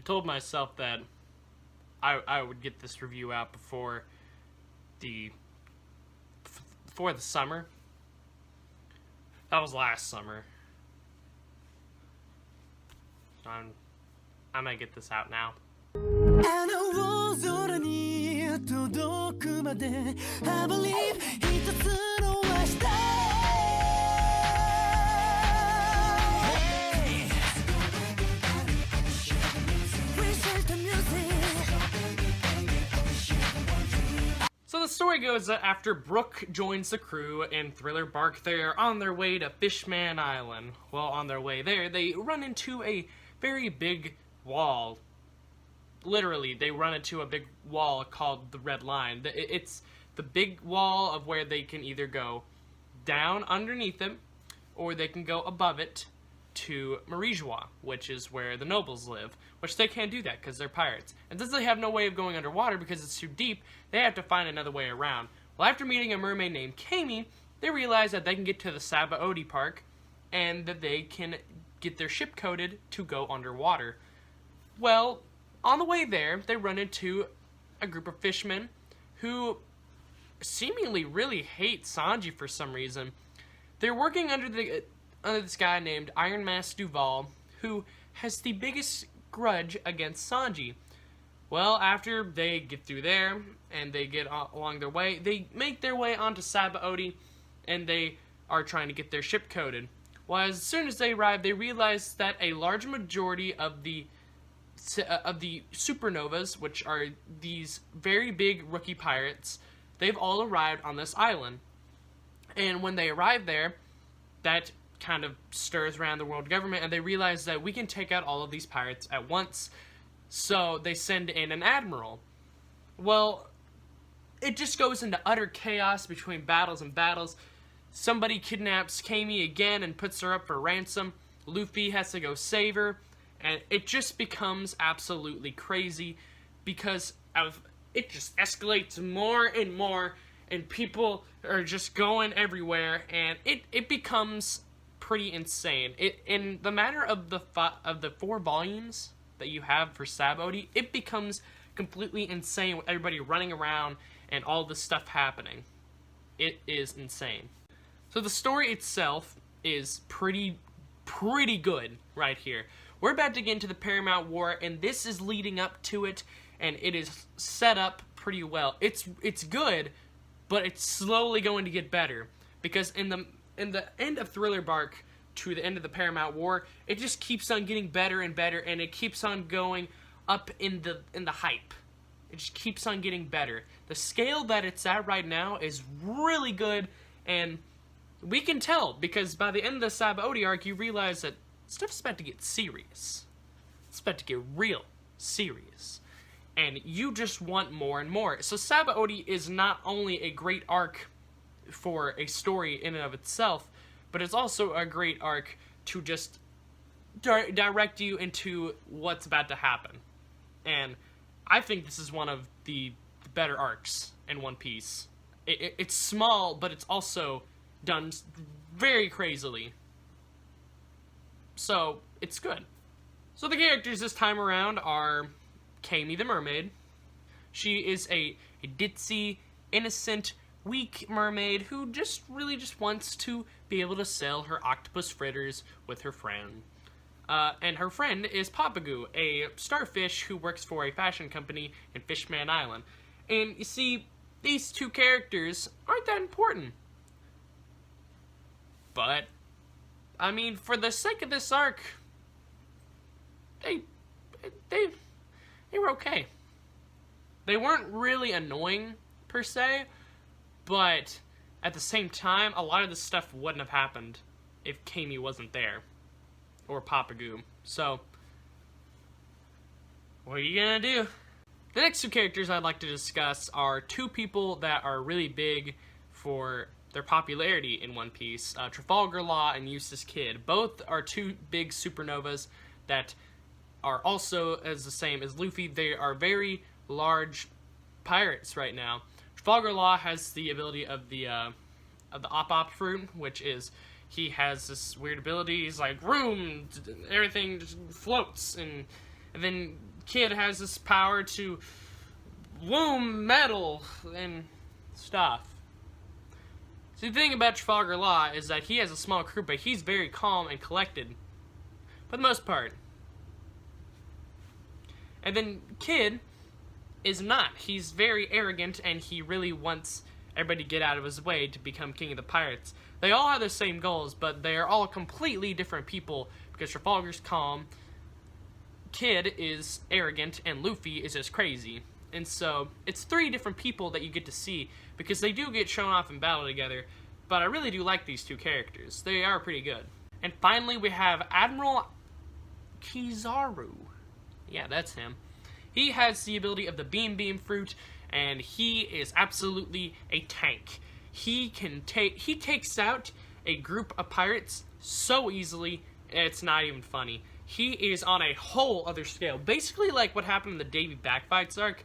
told myself that I would get this review out before the summer. That was last summer. So I might get this out now. So the story goes that after Brooke joins the crew in Thriller Bark, they're on their way to Fishman Island. Well, on their way there, they run into a very big wall. Literally, they run into a big wall called the Red Line. It's the big wall of where they can either go down underneath it, or they can go above it to Marijois, which is where the nobles live, which they can't do that because they're pirates. And since they have no way of going underwater because it's too deep, they have to find another way around. Well, after meeting a mermaid named Kami, they realize that they can get to the Sabaody Park and that they can get their ship coded to go underwater. Well, on the way there, they run into a group of fishermen who seemingly really hate Sanji for some reason. They're working under this guy named Iron Mask Duval, who has the biggest grudge against Sanji. Well, after they get through there, and they get along their way, they make their way onto Sabaody, and they are trying to get their ship coded. Well, as soon as they arrive, they realize that a large majority of the supernovas, which are these very big rookie pirates, they've all arrived on this island. And when they arrive there, that kind of stirs around the world government, and they realize that we can take out all of these pirates at once. So they send in an admiral. Well, it just goes into utter chaos between battles and battles. Somebody kidnaps Kami again and puts her up for ransom. Luffy has to go save her, and it just becomes absolutely crazy because it just escalates more and more, and people are just going everywhere, and it becomes pretty insane. In the matter of the 4 volumes that you have for Sabaody, it becomes completely insane with everybody running around and all this stuff happening. It is insane. So the story itself is pretty good right here. We're about to get into the Paramount War, and this is leading up to it, and it is set up pretty well. It's good, but it's slowly going to get better, because in the end of Thriller Bark to the end of the Paramount War, it just keeps on getting better and better, and it keeps on going up in the hype. It just keeps on getting better. The scale that it's at right now is really good, and we can tell, because by the end of the Sabaody arc, you realize that stuff's about to get serious. It's about to get real serious. And you just want more and more. So Sabaody is not only a great arc for a story in and of itself, but it's also a great arc to just direct you into what's about to happen. And I think this is one of the better arcs in One Piece. It's small, but it's also done very crazily. So, it's good. So the characters this time around are Kami the mermaid. She is a ditzy, innocent, weak mermaid who just wants to be able to sell her octopus fritters with her friend. And her friend is Papagoo, a starfish who works for a fashion company in Fishman Island. And you see, these two characters aren't that important. But, I mean, for the sake of this arc, they were okay. They weren't really annoying, per se, but at the same time, a lot of this stuff wouldn't have happened if Kami wasn't there. Or Papagoo. So, what are you gonna do? The next two characters I'd like to discuss are two people that are really big for their popularity in One Piece. Trafalgar Law and Eustace Kid. Both are two big supernovas that are also as the same as Luffy. They are very large pirates right now. Trafalgar Law has the ability of the Op fruit, which is he has this weird ability. He's like, everything just floats, and And then Kid has this power to loom metal and stuff. So the thing about Trafalgar Law is that he has a small crew, but he's very calm and collected, for the most part. And then Kid is not. He's very arrogant, and he really wants everybody to get out of his way to become king of the pirates. They all have the same goals, but they are all completely different people, because Trafalgar's calm, Kid is arrogant, and Luffy is just crazy. And so, it's 3 different people that you get to see, because they do get shown off in battle together, but I really do like these 2 characters. They are pretty good. And finally, we have Admiral Kizaru. Yeah, that's him. He has the ability of the Beam Fruit, and he is absolutely a tank. He takes out a group of pirates so easily, it's not even funny. He is on a whole other scale. Basically like what happened in the Davy Backfights arc.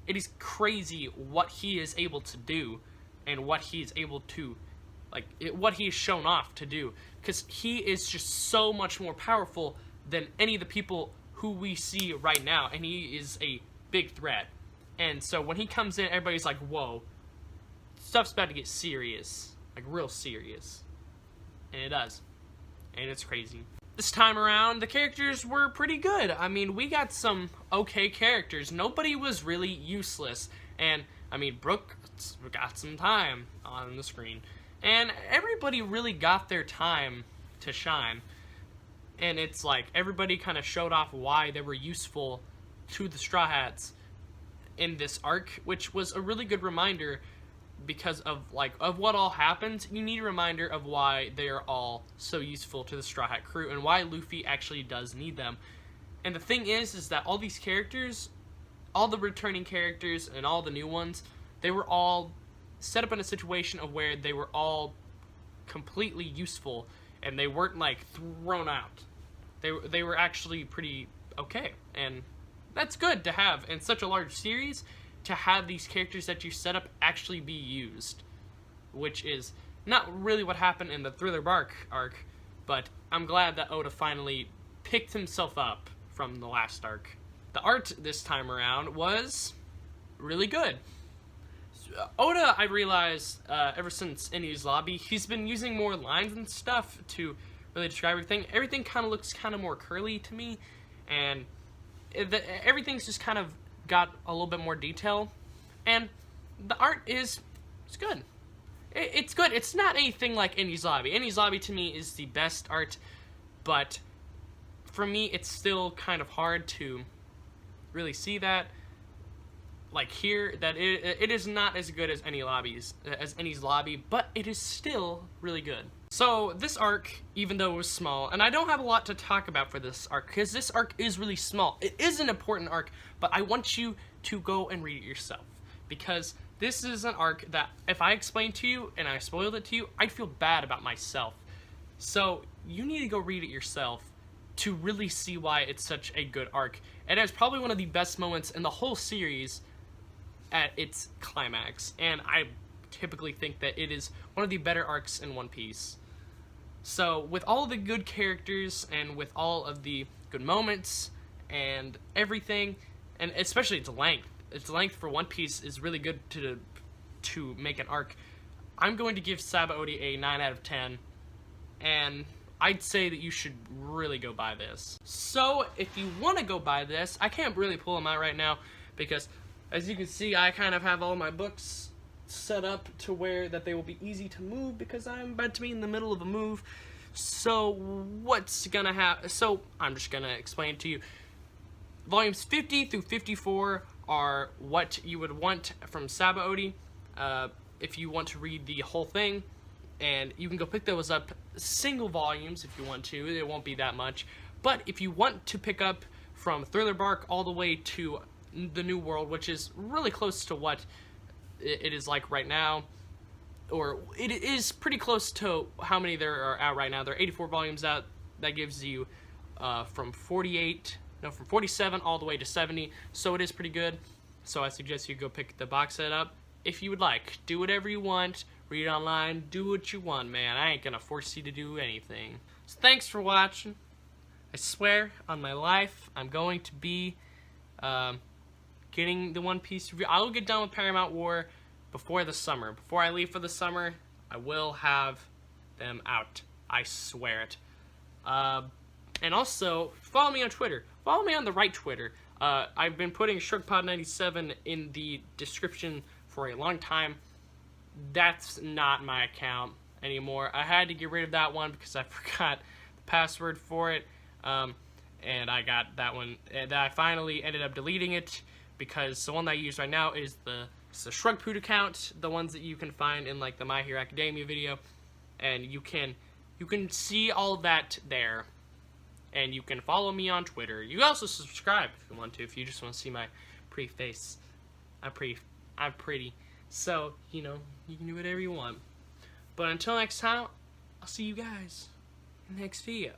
It is crazy what he is able to do, and what he is able to, what he is shown off to do. Because he is just so much more powerful than any of the people who we see right now, and he is a big threat. And so when he comes in, everybody's like, whoa, stuff's about to get serious, like real serious. And it does. And it's crazy. This time around, the characters were pretty good. I mean, we got some okay characters. Nobody was really useless. And, I mean, Brooke got some time on the screen. And everybody really got their time to shine. And it's like, everybody kind of showed off why they were useful to the Straw Hats in this arc, which was a really good reminder because of what all happened. You need a reminder of why they are all so useful to the Straw Hat crew and why Luffy actually does need them. And the thing is that all these characters, all the returning characters and all the new ones, they were all set up in a situation of where they were all completely useful and they weren't like thrown out. They were actually pretty okay, and that's good to have in such a large series, to have these characters that you set up actually be used, which is not really what happened in the Thriller Bark arc, but I'm glad that Oda finally picked himself up from the last arc. The art this time around was really good. Oda, I realized, ever since Enies Lobby, he's been using more lines and stuff to really describe everything. Everything kind of looks kind of more curly to me, and everything's just kind of got a little bit more detail, and the art it's good. It's good. It's not anything like Enies Lobby. Enies Lobby to me is the best art, but for me it's still kind of hard to really see that. Like here, that it is not as good as Enies Lobby, but it is still really good. So this arc, even though it was small, and I don't have a lot to talk about for this arc, because this arc is really small. It is an important arc, but I want you to go and read it yourself, because this is an arc that if I explained to you and I spoiled it to you, I'd feel bad about myself. So you need to go read it yourself to really see why it's such a good arc. It has probably one of the best moments in the whole series at its climax, and I typically think that it is one of the better arcs in One Piece. So with all of the good characters and with all of the good moments and everything, and especially its length for One Piece is really good to make an arc. I'm going to give Sabaody a 9 out of 10, and I'd say that you should really go buy this. So if you want to go buy this, I can't really pull them out right now because, as you can see, I kind of have all my books set up to where that they will be easy to move because I'm about to be in the middle of a move. So what's gonna happen? So I'm just gonna explain to you. Volumes 50 through 54 are what you would want from Sabaody if you want to read the whole thing, and you can go pick those up single volumes if you want to. It won't be that much. But if you want to pick up from Thriller Bark all the way to the New World, which is really close to what it is like right now, or it is pretty close to how many there are out right now. There are 84 volumes out. That gives you from 47 all the way to 70, so it is pretty good. So I suggest you go pick the box set up if you would like. Do whatever you want, read online, do what you want, man. I ain't gonna force you to do anything. So thanks for watching. I swear on my life, I'm going to be getting the One Piece review. I will get done with Paramount War before the summer. Before I leave for the summer, I will have them out. I swear it. And also, follow me on Twitter. Follow me on the right Twitter. I've been putting ShrugPod97 in the description for a long time. That's not my account anymore. I had to get rid of that one because I forgot the password for it. And I got that one. And I finally ended up deleting it because the one that I use right now is the ShrugPoot account, the ones that you can find in like the My Hero Academia video, and you can see all of that there. And you can follow me on Twitter. You can also subscribe if you want to, if you just want to see my pretty face. I'm pretty. So, you know, you can do whatever you want. But until next time, I'll see you guys in the next video.